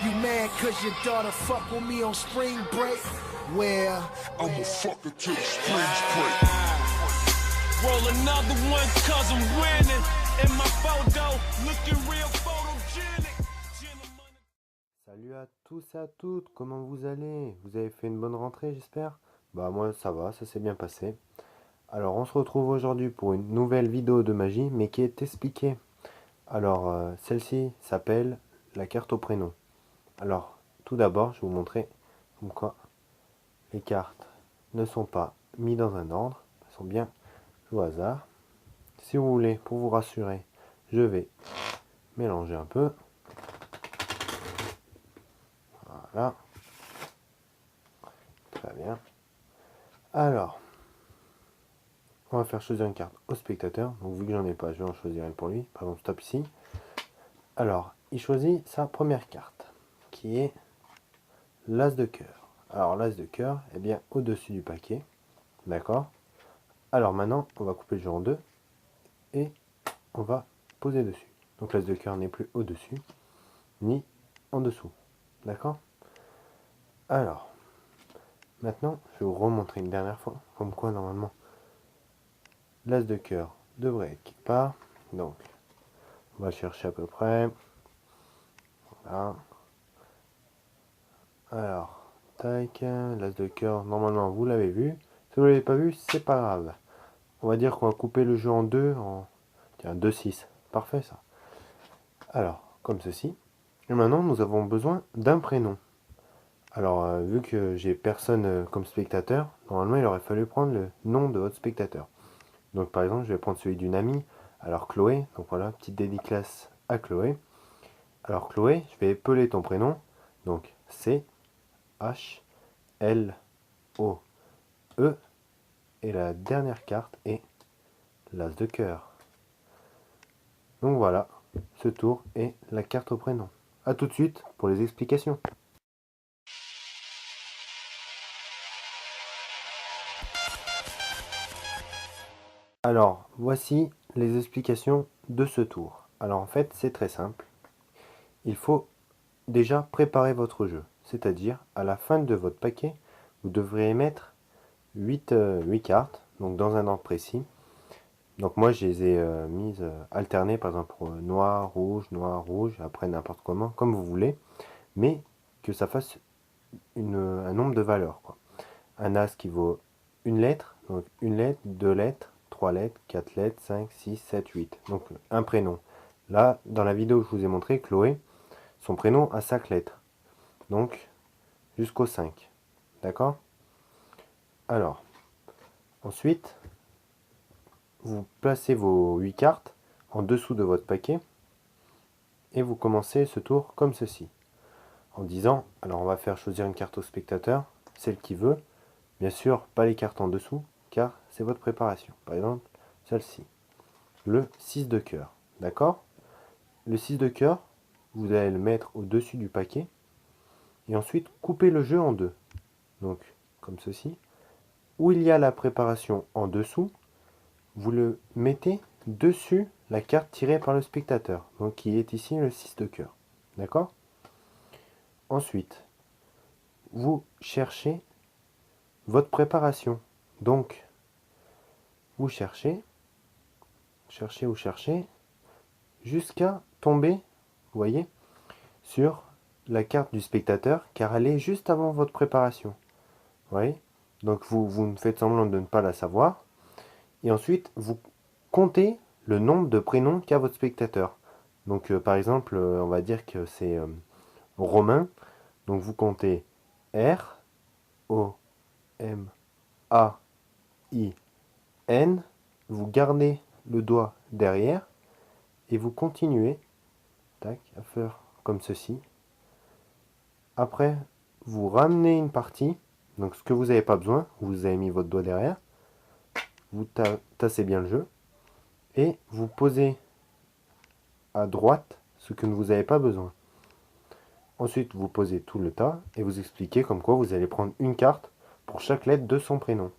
You mad cause your daughter fuck with me on spring break? Well, I'ma fuck her till the springs break. Roll another one cause I'm winning. In my photo, looking real photogenic. Salut à tous et à toutes, comment vous allez? Vous avez fait une bonne rentrée, j'espère? Bah moi ça va, ça s'est bien passé. Alors on se retrouve aujourd'hui pour une nouvelle vidéo de magie, mais qui est expliquée. Alors celle-ci s'appelle la carte au prénom. Alors tout d'abord, je vais vous montrer comme quoi les cartes ne sont pas mises dans un ordre, elles sont bien au hasard. Si vous voulez, pour vous rassurer, je vais mélanger un peu. Voilà. Très bien. Alors, on va faire choisir une carte au spectateur. Donc vu que j'en ai pas, je vais en choisir une pour lui. Par exemple, stop ici. Alors, il choisit sa première carte, qui est l'As de cœur. Alors, l'As de cœur est bien au-dessus du paquet. D'accord? Alors maintenant, on va couper le jeu en deux. Et on va poser dessus. Donc l'As de cœur n'est plus au-dessus, ni en dessous. D'accord? Alors, maintenant, je vais vous remontrer une dernière fois, comme quoi normalement l'As de cœur devrait être quelque part. Donc, on va chercher à peu près. Voilà. Alors, tac, l'As de cœur, normalement vous l'avez vu. Si vous ne l'avez pas vu, c'est pas grave. On va dire qu'on va couper le jeu en deux, tiens, 2-6. Parfait ça. Alors, comme ceci. Et maintenant, nous avons besoin d'un prénom. Alors, vu que j'ai personne comme spectateur, normalement, il aurait fallu prendre le nom de votre spectateur. Donc, par exemple, je vais prendre celui d'une amie. Alors, Chloé. Donc, voilà, petite dédicace à Chloé. Alors, Chloé, je vais épeler ton prénom. Donc, C-H-L-O-E. Et la dernière carte est l'As de cœur. Donc, voilà, ce tour est la carte au prénom. A tout de suite pour les explications. Alors, voici les explications de ce tour. Alors en fait, c'est très simple. Il faut déjà préparer votre jeu. C'est-à-dire, à la fin de votre paquet, vous devrez mettre 8 cartes, donc dans un ordre précis. Donc moi, je les ai mises alternées, par exemple, noir, rouge, après n'importe comment, comme vous voulez. Mais que ça fasse un nombre de valeurs, quoi. Un as qui vaut une lettre, donc une lettre, 2 lettres, 3 lettres, 4 lettres, 5, 6, 7, 8. Donc un prénom. Là, dans la vidéo que je vous ai montré, Chloé, son prénom a 5 lettres. Donc jusqu'au 5. D'accord? Alors, ensuite, vous placez vos 8 cartes en dessous de votre paquet et vous commencez ce tour comme ceci. En disant, alors on va faire choisir une carte au spectateur, celle qui veut. Bien sûr, pas les cartes en dessous, car c'est votre préparation. Par exemple, celle-ci. Le 6 de cœur. D'accord? Le 6 de cœur, vous allez le mettre au-dessus du paquet. Et ensuite, couper le jeu en deux. Donc, comme ceci. Où il y a la préparation en dessous, vous le mettez dessus la carte tirée par le spectateur. Donc, qui est ici le 6 de cœur. D'accord? Ensuite, vous cherchez votre préparation. Donc, vous cherchez, jusqu'à tomber, vous voyez, sur la carte du spectateur, car elle est juste avant votre préparation. Vous voyez? Donc vous ne faites semblant de ne pas la savoir. Et ensuite, vous comptez le nombre de prénoms qu'a votre spectateur. Donc par exemple, on va dire que c'est Romain. Donc vous comptez R, O, M, A, I, N. Vous gardez le doigt derrière et vous continuez, tac, à faire comme ceci. Après, vous ramenez une partie, donc ce que vous n'avez pas besoin, vous avez mis votre doigt derrière, vous tassez bien le jeu, et vous posez à droite ce que vous n'avez pas besoin. Ensuite, vous posez tout le tas, et vous expliquez comme quoi vous allez prendre une carte pour chaque lettre de son prénom.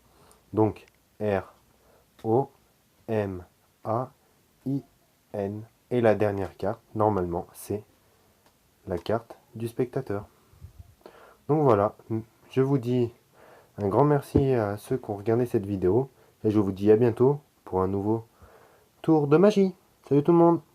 Donc, R, O, M, A, I, N. Et la dernière carte, normalement, c'est la carte du spectateur. Donc voilà, je vous dis un grand merci à ceux qui ont regardé cette vidéo et je vous dis à bientôt pour un nouveau tour de magie. Salut tout le monde!